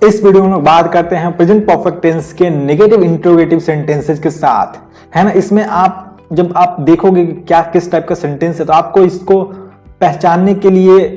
इस वीडियो में बात करते हैं प्रेजेंट परफेक्ट टेंस के नेगेटिव इंट्रोगेटिव सेंटेंसेस के साथ, है ना। इसमें आप जब आप देखोगे कि क्या किस टाइप का सेंटेंस है तो आपको इसको पहचानने के लिए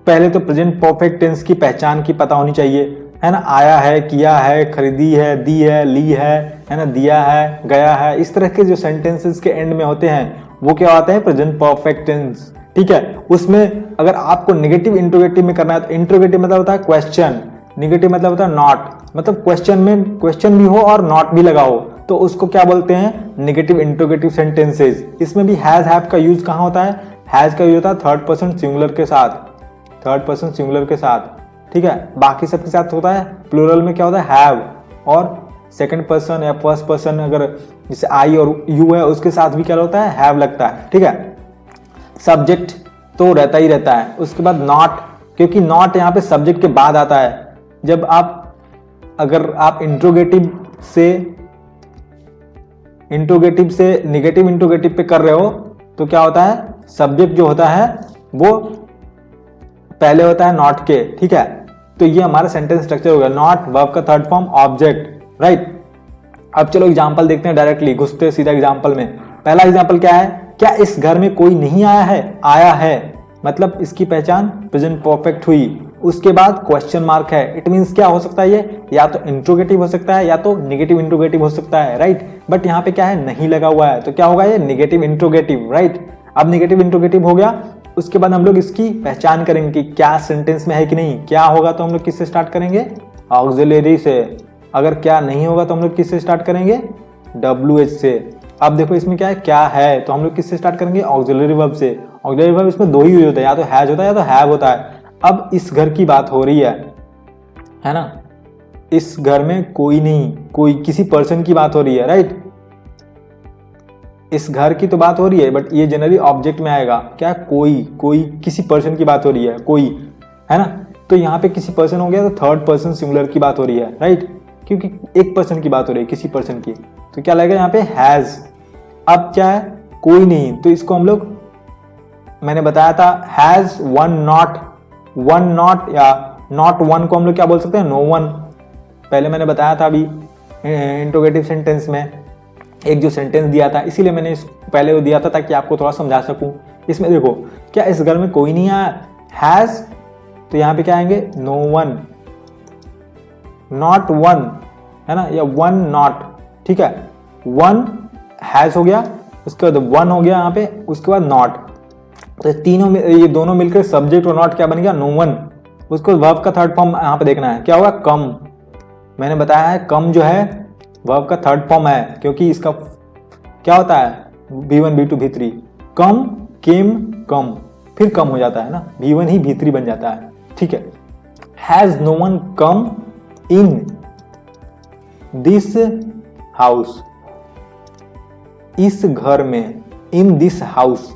पहले तो प्रेजेंट परफेक्ट टेंस की पहचान की पता होनी चाहिए, है ना। आया है, किया है, खरीदी है, दी है, ली है ना, दिया है, गया है, इस तरह के जो सेंटेंसेस के एंड में होते हैं वो क्या होते हैं, प्रेजेंट परफेक्ट टेंस। ठीक है, उसमें अगर आपको नेगेटिव इंट्रोगेटिव में करना है तो इंट्रोगेटिव मतलब होता है क्वेश्चन, नेगेटिव मतलब होता है नॉट, मतलब क्वेश्चन में क्वेश्चन भी हो और नॉट भी लगा हो तो उसको क्या बोलते हैं, नेगेटिव इंट्रोगेटिव सेंटेंसेस। इसमें भी हैज हैव का यूज कहां होता है, हैज का यूज होता है थर्ड पर्सन सिंगुलर के साथ, थर्ड पर्सन सिंगुलर के साथ। ठीक है, बाकी सबके साथ होता है प्लूरल में क्या होता है हैव, और सेकंड पर्सन या फर्स्ट पर्सन अगर जैसे आई और यू है उसके साथ भी क्या होता है, हैव लगता है। ठीक है, सब्जेक्ट तो रहता ही रहता है, उसके बाद नॉट, क्योंकि नॉट यहाँ पे सब्जेक्ट के बाद आता है। जब आप अगर आप इंट्रोगेटिव से नेगेटिव इंट्रोगेटिव पे कर रहे हो तो क्या होता है, सब्जेक्ट जो होता है वो पहले होता है नॉट के। ठीक है, तो ये हमारा सेंटेंस स्ट्रक्चर हो गया, नॉट वर्ब का थर्ड फॉर्म ऑब्जेक्ट, राइट। अब चलो एग्जांपल देखते हैं, डायरेक्टली घुसते सीधा एग्जांपल में। पहला एग्जांपल क्या है, क्या इस घर में कोई नहीं आया है, आया है मतलब इसकी पहचान प्रेजेंट परफेक्ट हुई। उसके बाद क्वेश्चन मार्क है, इट मींस क्या हो सकता है, ये या तो इंट्रोगेटिव हो सकता है या तो नेगेटिव इंट्रोगेटिव हो सकता है, राइट। बट यहाँ पे क्या है, नहीं लगा हुआ है तो क्या होगा, ये नेगेटिव इंट्रोगेटिव, राइट। अब नेगेटिव इंट्रोगेटिव हो गया, उसके बाद हम लोग इसकी पहचान करेंगे कि क्या सेंटेंस में है कि नहीं। क्या होगा तो हम लोग किससे स्टार्ट करेंगे, ऑक्सिलरी से। अगर क्या नहीं होगा तो हम लोग किससे स्टार्ट करेंगे, WH से। अब देखो इसमें क्या है, क्या है तो हम लोग किससे स्टार्ट करेंगे, ऑक्सिलरी वर्ब से। ऑक्सिलरी वर्ब इसमें दो ही यूज होता है, या तो हैज होता है या तो हैव होता है। अब इस घर की बात हो रही है ना, इस घर में कोई नहीं, कोई किसी पर्सन की बात हो रही है, राइट। इस घर की तो बात हो रही है बट ये जनरली ऑब्जेक्ट में आएगा, क्या कोई किसी पर्सन की बात हो रही है, कोई, है ना। तो यहाँ पे किसी पर्सन हो गया तो थर्ड पर्सन सिंगुलर की बात हो रही है, राइट, क्योंकि एक पर्सन की बात हो रही है, किसी पर्सन की, तो क्या लगेगा यहाँ पे हैज। अब क्या है, कोई नहीं, तो इसको हम लोग, मैंने बताया था हैज वन नॉट या नॉट वन को हम लोग क्या बोल सकते हैं, नो वन। पहले मैंने बताया था अभी इंट्रोगेटिव सेंटेंस में एक जो सेंटेंस दिया था, इसीलिए मैंने पहले वो दिया था ताकि आपको थोड़ा समझा सकूं। इसमें देखो, क्या इस घर में कोई नहीं आया, हैज, तो यहाँ पे क्या आएंगे, नो वन, नॉट वन, है ना, या वन नॉट। ठीक है, वन हैज हो गया, उसके बाद वन हो गया यहाँ पे, उसके बाद नॉट, तो तीनों में ये दोनों मिलकर सब्जेक्ट और नॉट क्या बन गया, नो वन। उसको वर्ब का थर्ड फॉर्म यहाँ पे देखना है, क्या होगा, कम। मैंने बताया है कम जो है वर्ब का थर्ड फॉर्म है, क्योंकि इसका क्या होता है, V1 V2 V3, कम, केम, कम, फिर कम हो जाता है ना, V1 ही V3 बन जाता है। ठीक है, has no one come in this house, इस घर में, इन दिस हाउस।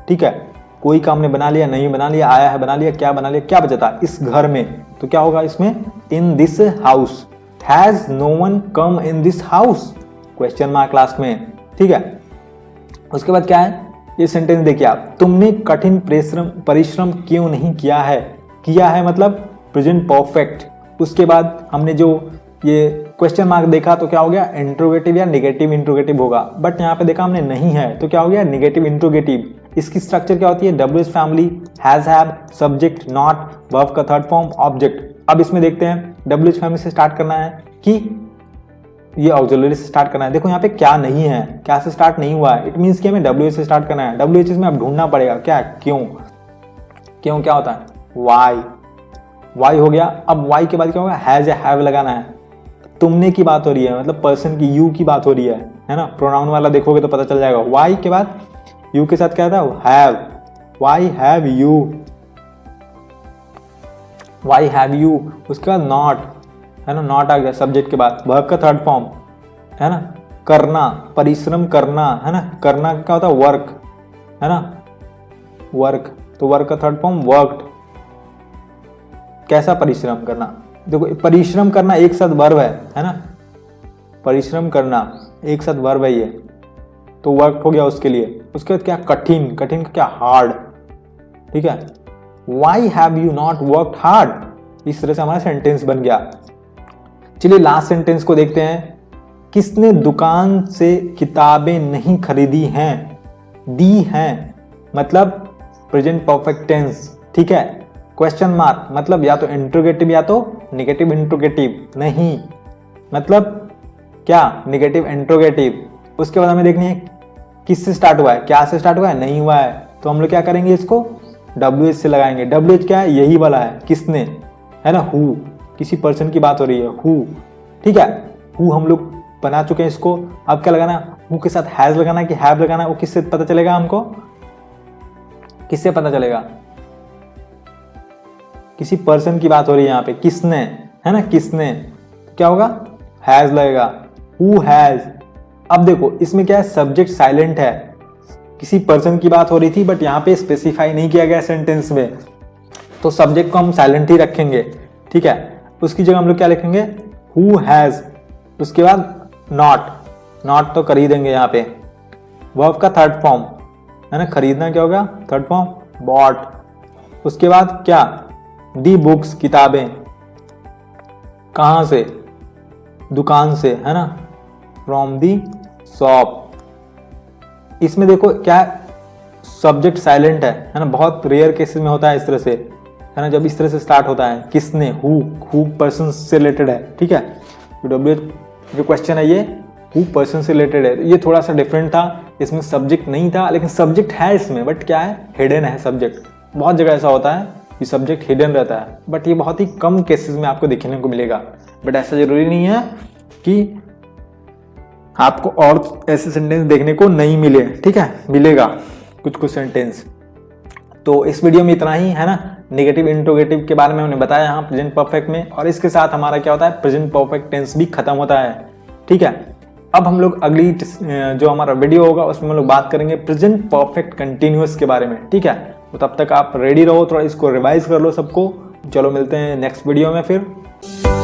ठीक है, कोई काम ने बना लिया, नहीं बना लिया, आया है बना लिया, क्या बना लिया, क्या बचा, इस घर में, तो क्या होगा इसमें, in this house. Has no one come in this house, question mark last में। ठीक है, उसके बाद क्या है, ये सेंटेंस देखिए आप, तुमने कठिन परिश्रम क्यों नहीं किया है, किया है मतलब प्रेजेंट परफेक्ट। उसके बाद हमने जो ये क्वेश्चन मार्क देखा तो क्या हो गया, इंट्रोगेटिव या नेगेटिव इंट्रोगेटिव होगा, बट यहाँ पे देखा हमने नहीं है तो क्या हो गया, नेगेटिव इंट्रोगेटिव। इसकी स्ट्रक्चर क्या होती है, WH family, has have, subject not, verb का थर्ड फॉर्म ऑब्जेक्ट। अब इसमें देखते हैं WH फैमिली से स्टार्ट करना है कि ये ऑक्सिलरी से स्टार्ट करना है। देखो यहाँ पे क्या नहीं है, क्या से स्टार्ट नहीं हुआ है, इट मींस कि हमें WH से स्टार्ट करना है। WH में अब ढूंढना पड़ेगा, क्या, क्यों क्या होता है, वाई हो गया। अब वाई के बाद क्या होगा, हैज या हैव लगाना है। तुमने की बात हो रही है, मतलब पर्सन की, यू की बात हो रही है ना, प्रोनाउन वाला देखोगे तो पता चल जाएगा। वाई के बाद यू के साथ क्या था, have, why have you, why have you. उसके बाद नॉट, है ना, नॉट आ गया सब्जेक्ट के बाद, वर्ब का थर्ड फॉर्म, है ना, करना, परिश्रम करना, है ना, करना क्या होता है, वर्क, है ना, वर्क, तो वर्क का थर्ड फॉर्म वर्कड। कैसा परिश्रम करना, देखो परिश्रम करना एक साथ वर्ब है ना, परिश्रम करना एक साथ वर्ब है ये, तो वर्क हो गया उसके लिए। उसके बाद क्या, कठिन, कठिन का क्या, हार्ड। ठीक है, why have you not worked hard, इस तरह से हमारा सेंटेंस बन गया। चलिए लास्ट सेंटेंस को देखते हैं। किसने दुकान से किताबें नहीं खरीदी हैं, दी हैं, मतलब प्रेजेंट परफेक्ट टेंस, ठीक है। क्वेश्चन मार्क मतलब या तो इंट्रोगेटिव या तो नेगेटिव इंट्रोगेटिव, नहीं मतलब क्या, नेगेटिव इंट्रोगेटिव। उसके बाद हमें देखनी है किससे स्टार्ट हुआ है, क्या से स्टार्ट हुआ है, नहीं हुआ है, तो हम लोग क्या करेंगे, इसको WH से लगाएंगे। WH क्या है, यही वाला है, किसने, है ना, हु, किसी पर्सन की बात हो रही है, हु, ठीक है। हु हम लोग बना चुके हैं इसको। अब क्या लगाना, हु के साथ हैज लगाना है कि हैव लगाना है, वो किससे पता चलेगा हमको, किससे पता चलेगा, किसी पर्सन की बात हो रही है यहाँ पे, किसने, है ना, किसने, क्या होगा, हैज लगेगा, हु हैज। अब देखो इसमें क्या है, सब्जेक्ट साइलेंट है, किसी पर्सन की बात हो रही थी बट यहाँ पे स्पेसिफाई नहीं किया गया सेंटेंस में, तो सब्जेक्ट को हम साइलेंट ही रखेंगे, ठीक है। उसकी जगह हम लोग क्या लिखेंगे, हु हैज। उसके बाद नॉट, नॉट तो कर ही देंगे यहाँ पे। वर्ब का थर्ड फॉर्म है ना, खरीदना क्या होगा, थर्ड फॉर्म बॉट। उसके बाद क्या, दी बुक्स, किताबें, कहां से, दुकान से, है ना, फ्रॉम दी शॉप। इसमें देखो क्या सब्जेक्ट साइलेंट है ना, बहुत रेयर केसेस में होता है इस तरह से, है ना, जब इस तरह से स्टार्ट होता है, किसने, हु पर्सन से रिलेटेड है, ठीक है। जो क्वेश्चन है ये हु पर्सन से रिलेटेड है, ये थोड़ा सा डिफरेंट था, इसमें सब्जेक्ट नहीं था, लेकिन सब्जेक्ट है इसमें, बट क्या है, हिडन है सब्जेक्ट। बहुत जगह ऐसा होता है कि सब्जेक्ट हिडन रहता है, बट ये बहुत ही कम केसेस में आपको देखने को मिलेगा। बट ऐसा जरूरी नहीं है कि आपको और ऐसे सेंटेंस देखने को नहीं मिले, ठीक है, मिलेगा कुछ सेंटेंस। तो इस वीडियो में इतना ही, है ना, नेगेटिव इंट्रोगेटिव के बारे में हमने बताया यहाँ प्रेजेंट परफेक्ट में, और इसके साथ हमारा क्या होता है, प्रेजेंट परफेक्ट टेंस भी खत्म होता है, ठीक है। अब हम लोग अगली जो हमारा वीडियो होगा उसमें हम लोग बात करेंगे प्रेजेंट परफेक्ट कंटिन्यूअस के बारे में, ठीक है। तो तब तक आप रेडी रहो, थोड़ा इसको रिवाइज कर लो सबको। चलो मिलते हैं नेक्स्ट वीडियो में फिर।